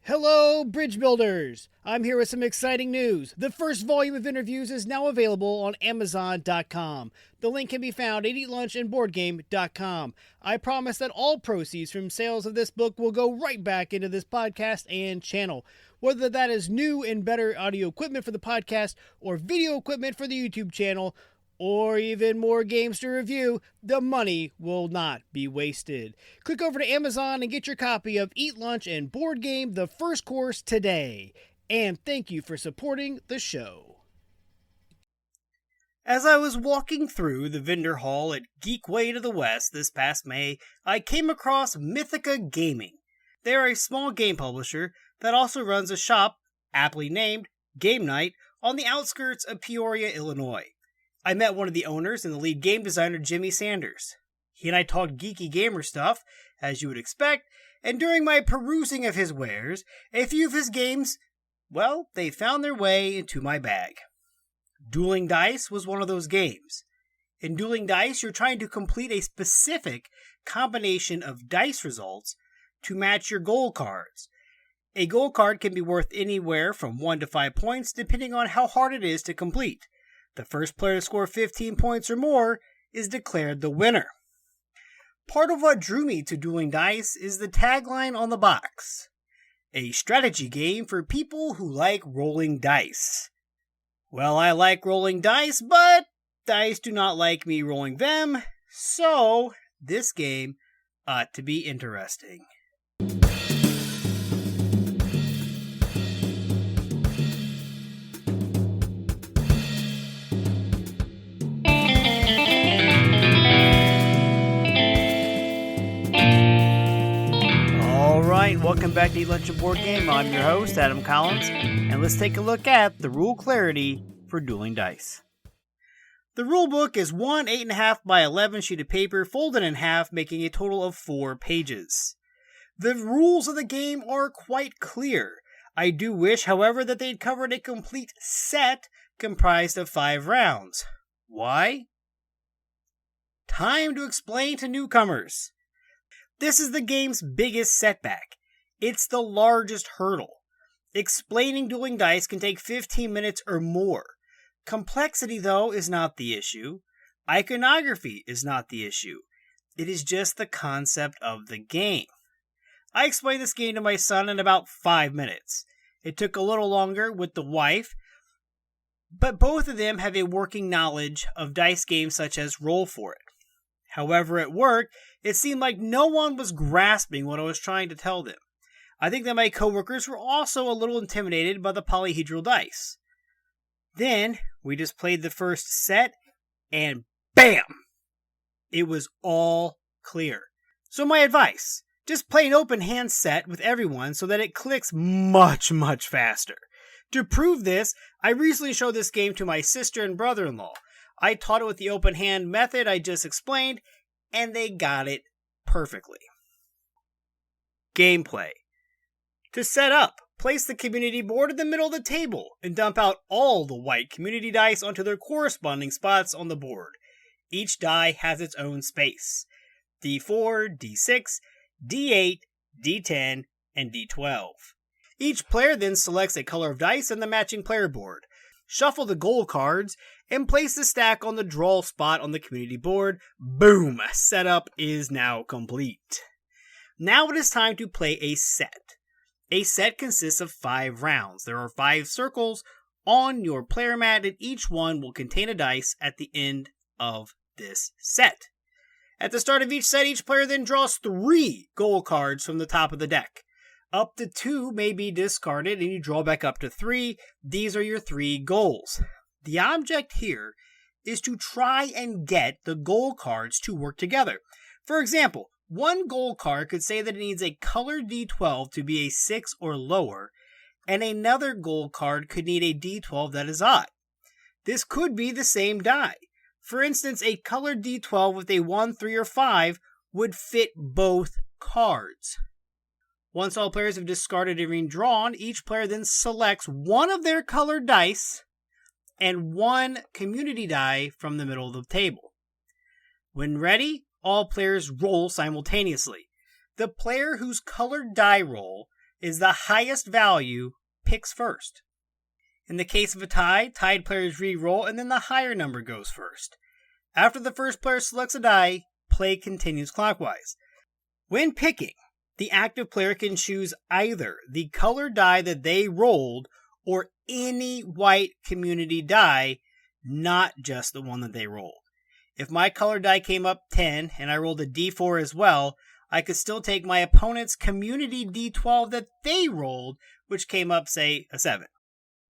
Hello, bridge builders! I'm here with some exciting news. The first volume of interviews is now available on Amazon.com. The link can be found at eatlunchandboardgame.com. I promise that all proceeds from sales of this book will go right back into this podcast and channel. Whether that is new and better audio equipment for the podcast, or video equipment for the YouTube channel, or even more games to review, the money will not be wasted. Click over to Amazon and get your copy of Eat Lunch and Board Game, the first course today. And thank you for supporting the show. As I was walking through the vendor hall at Geekway to the West this past May, I came across Mythica Gaming. They are a small game publisher that also runs a shop, aptly named Game Night, on the outskirts of Peoria, Illinois. I met one of the owners and the lead game designer, Jimmy Sanders. He and I talked geeky gamer stuff, as you would expect, and during my perusing of his wares, a few of his games, well, they found their way into my bag. Dueling Dice was one of those games. In Dueling Dice, you're trying to complete a specific combination of dice results to match your goal cards. A goal card can be worth anywhere from 1 to 5 points, depending on how hard it is to complete. The first player to score 15 points or more is declared the winner. Part of what drew me to Dueling Dice is the tagline on the box: a strategy game for people who like rolling dice. Well, I like rolling dice, but dice do not like me rolling them, so this game ought to be interesting. Welcome back to Eat Lunch and Board Game. I'm your host, Adam Collins, and let's take a look at the rule clarity for Dueling Dice. The rule book is one 8.5 by 11 sheet of paper folded in half, making a total of 4 pages. The rules of the game are quite clear. I do wish, however, that they'd covered a complete set comprised of 5 rounds. Why? Time to explain to newcomers. This is the game's biggest setback. It's the largest hurdle. Explaining Dueling Dice can take 15 minutes or more. Complexity, though, is not the issue. Iconography is not the issue. It is just the concept of the game. I explained this game to my son in about 5 minutes. It took a little longer with the wife, but both of them have a working knowledge of dice games such as Roll For It. However, at work, it seemed like no one was grasping what I was trying to tell them. I think that my coworkers were also a little intimidated by the polyhedral dice. Then, we just played the first set, and BAM! It was all clear. So my advice, just play an open hand set with everyone so that it clicks much, much faster. To prove this, I recently showed this game to my sister and brother-in-law. I taught it with the open hand method I just explained, and they got it perfectly. Gameplay. To set up, place the community board in the middle of the table and dump out all the white community dice onto their corresponding spots on the board. Each die has its own space: D4, D6, D8, D10, and D12. Each player then selects a color of dice in the matching player board. Shuffle the goal cards and place the stack on the draw spot on the community board. Boom! Setup is now complete. Now it is time to play a set. A set consists of 5 rounds. There are 5 circles on your player mat, and each one will contain a dice at the end of this set. At the start of each set, each player then draws 3 goal cards from the top of the deck. Up to 2 may be discarded, and you draw back up to 3. These are your 3 goals. The object here is to try and get the goal cards to work together. For example, one goal card could say that it needs a colored D12 to be a 6 or lower, and another goal card could need a D12 that is odd. This could be the same die. For instance, a colored D12 with a 1, 3, or 5 would fit both cards. Once all players have discarded and redrawn, each player then selects one of their colored dice and 1 community die from the middle of the table. When ready, all players roll simultaneously. The player whose colored die roll is the highest value picks first. In the case of a tie, tied players re-roll and then the higher number goes first. After the first player selects a die, play continues clockwise. When picking, the active player can choose either the colored die that they rolled or any white community die, not just the one that they rolled. If my colored die came up 10 and I rolled a d4 as well, I could still take my opponent's community d12 that they rolled, which came up, say, a 7.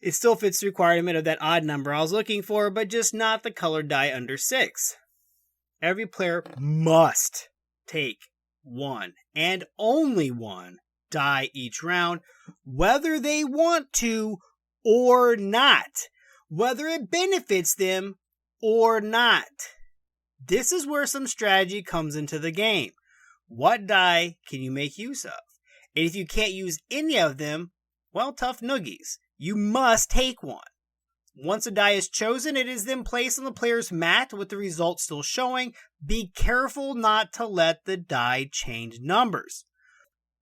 It still fits the requirement of that odd number I was looking for, but just not the colored die under 6. Every player must take one, and only one, die each round, whether they want to or not, whether it benefits them or not. This is where some strategy comes into the game. What die can you make use of? And if you can't use any of them, well, tough noogies. You must take one. Once a die is chosen, it is then placed on the player's mat with the results still showing. Be careful not to let the die change numbers.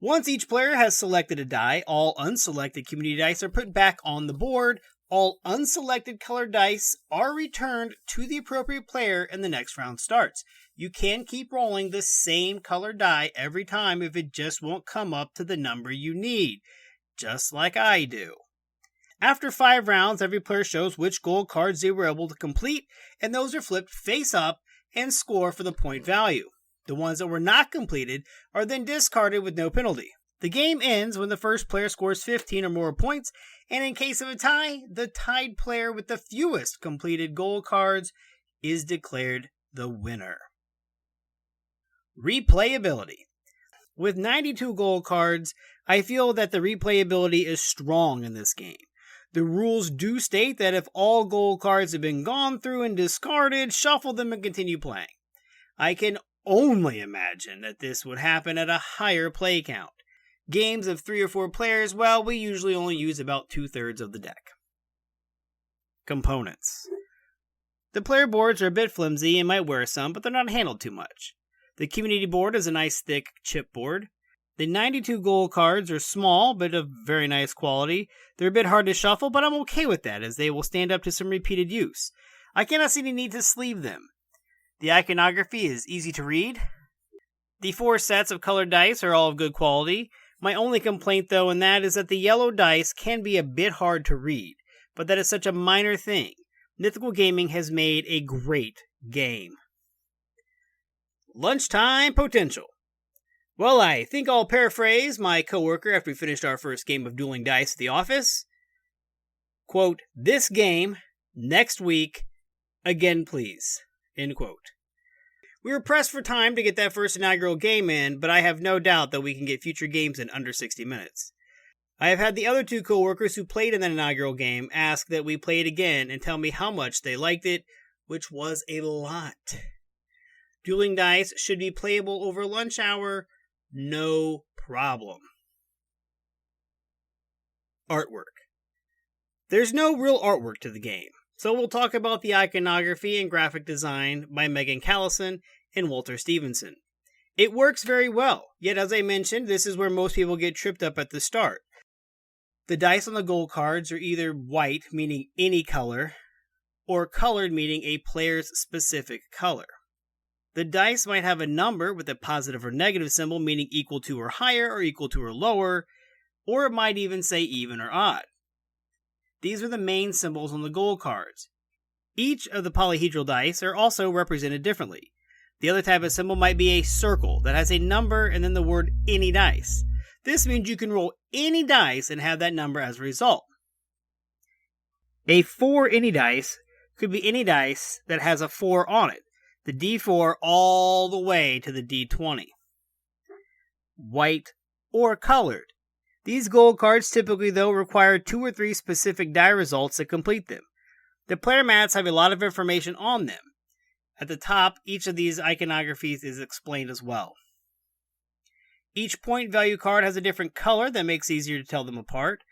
Once each player has selected a die, all unselected community dice are put back on the board. All unselected colored dice are returned to the appropriate player and the next round starts. You can keep rolling the same colored die every time if it just won't come up to the number you need, just like I do. After 5 rounds, every player shows which gold cards they were able to complete, and those are flipped face up and score for the point value. The ones that were not completed are then discarded with no penalty. The game ends when the first player scores 15 or more points, and in case of a tie, the tied player with the fewest completed gold cards is declared the winner. Replayability. With 92 gold cards, I feel that the replayability is strong in this game. The rules do state that if all gold cards have been gone through and discarded, shuffle them and continue playing. I can only imagine that this would happen at a higher play count. Games of 3 or 4 players, well, we usually only use about 2/3 of the deck. Components. The player boards are a bit flimsy and might wear some, but they're not handled too much. The community board is a nice thick chipboard. The 92 gold cards are small, but of very nice quality. They're a bit hard to shuffle, but I'm okay with that, as they will stand up to some repeated use. I cannot see any need to sleeve them. The iconography is easy to read. The 4 sets of colored dice are all of good quality. My only complaint, though, in that is that the yellow dice can be a bit hard to read, but that is such a minor thing. Mythica Gaming has made a great game. Lunchtime potential. Well, I think I'll paraphrase my coworker after we finished our first game of dueling dice at the office. Quote, this game, next week, again please. End quote. We were pressed for time to get that first inaugural game in, but I have no doubt that we can get future games in under 60 minutes. I have had the other 2 coworkers who played in that inaugural game ask that we play it again and tell me how much they liked it, which was a lot. Dueling dice should be playable over lunch hour, no problem. Artwork. There's no real artwork to the game, so we'll talk about the iconography and graphic design by Megan Callison and Walter Stevenson. It works very well, yet as I mentioned, this is where most people get tripped up at the start. The dice on the gold cards are either white, meaning any color, or colored, meaning a player's specific color. The dice might have a number with a positive or negative symbol, meaning equal to or higher, or equal to or lower, or it might even say even or odd. These are the main symbols on the gold cards. Each of the polyhedral dice are also represented differently. The other type of symbol might be a circle that has a number and then the word any dice. This means you can roll any dice and have that number as a result. A 4 any dice could be any dice that has a 4 on it. The D4 all the way to the D20. White or colored. These gold cards typically, though, require 2 or 3 specific die results to complete them. The player mats have a lot of information on them. At the top, each of these iconographies is explained as well. Each point value card has a different color that makes it easier to tell them apart.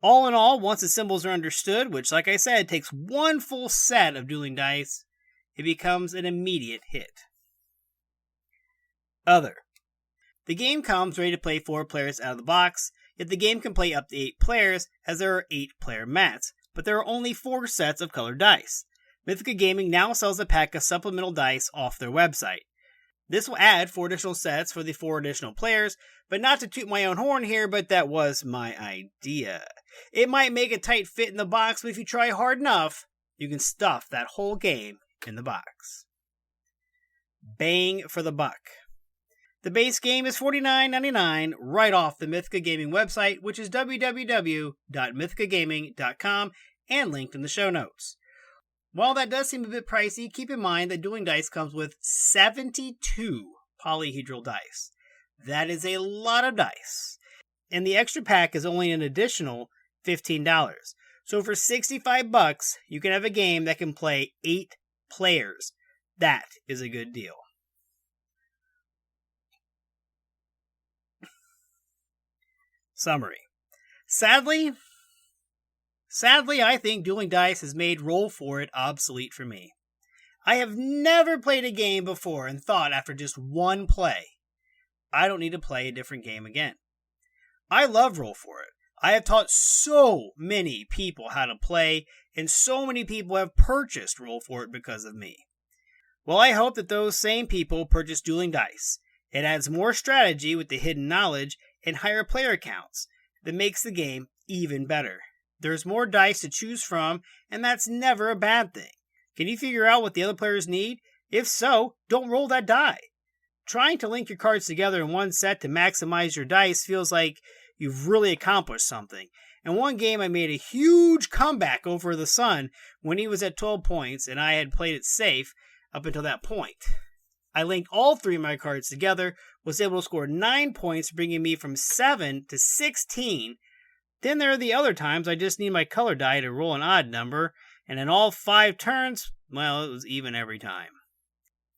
All in all, once the symbols are understood, which, like I said, takes 1 full set of dueling dice, it becomes an immediate hit. Other. The game comes ready to play 4 players out of the box. yet the game can play up to 8 players as there are 8-player mats, but there are only 4 sets of colored dice. Mythica Gaming now sells a pack of supplemental dice off their website. This will add 4 additional sets for the 4 additional players, but not to toot my own horn here, but that was my idea. It might make a tight fit in the box, but if you try hard enough, you can stuff that whole game in the box. Bang for the buck. The base game is $49.99 right off the Mythica Gaming website, which is www.mythicagaming.com and linked in the show notes. While that does seem a bit pricey, keep in mind that Dueling Dice comes with 72 polyhedral dice. That is a lot of dice. And the extra pack is only an additional $15. So for $65, you can have a game that can play 8 players. That is a good deal. Summary. Sadly, I think Dueling Dice has made Roll For It obsolete for me. I have never played a game before and thought after just one play, I don't need to play a different game again. I love Roll For It. I have taught so many people how to play, and so many people have purchased Roll For It because of me. Well, I hope that those same people purchase Dueling Dice. It adds more strategy with the hidden knowledge and higher player counts that makes the game even better. There's more dice to choose from, and that's never a bad thing. Can you figure out what the other players need? If so, don't roll that die. Trying to link your cards together in one set to maximize your dice feels like you've really accomplished something. In one game, I made a huge comeback over the Sun when he was at 12 points, and I had played it safe up until that point. I linked all 3 of my cards together, was able to score 9 points, bringing me from 7 to 16. Then there are the other times I just need my color die to roll an odd number, and in all 5 turns, well, it was even every time.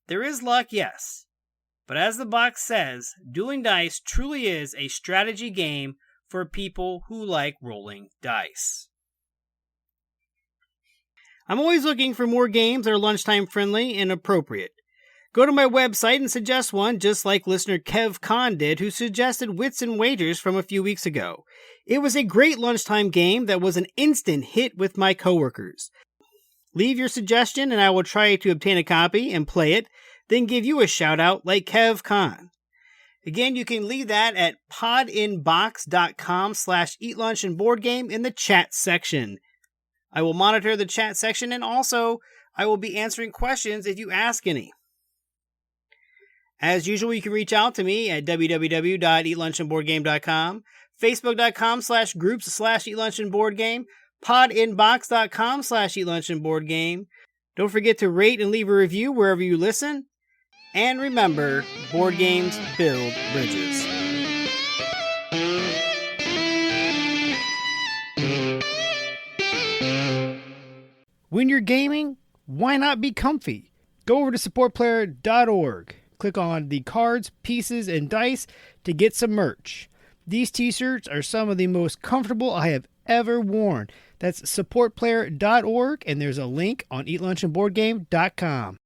There is luck, yes, but as the box says, Dueling Dice truly is a strategy game for people who like rolling dice. I'm always looking for more games that are lunchtime friendly and appropriate. Go to my website and suggest one, just like listener Kev Kahn did, who suggested Wits and Wagers from a few weeks ago. It was a great lunchtime game that was an instant hit with my coworkers. Leave your suggestion and I will try to obtain a copy and play it, then give you a shout out like Kev Kahn. Again, you can leave that at podinbox.com/eatlunchandboardgame in the chat section. I will monitor the chat section, and also I will be answering questions if you ask any. As usual, you can reach out to me at www.eatlunchandboardgame.com, facebook.com/groups/eatlunchandboardgame, podinbox.com/eatlunchandboardgame. Don't forget to rate and leave a review wherever you listen. And remember, board games build bridges. When you're gaming, why not be comfy? Go over to supportplayer.org. Click on the cards, pieces, and dice to get some merch. These t-shirts are some of the most comfortable I have ever worn. That's supportplayer.org, and there's a link on eatlunchandboardgame.com.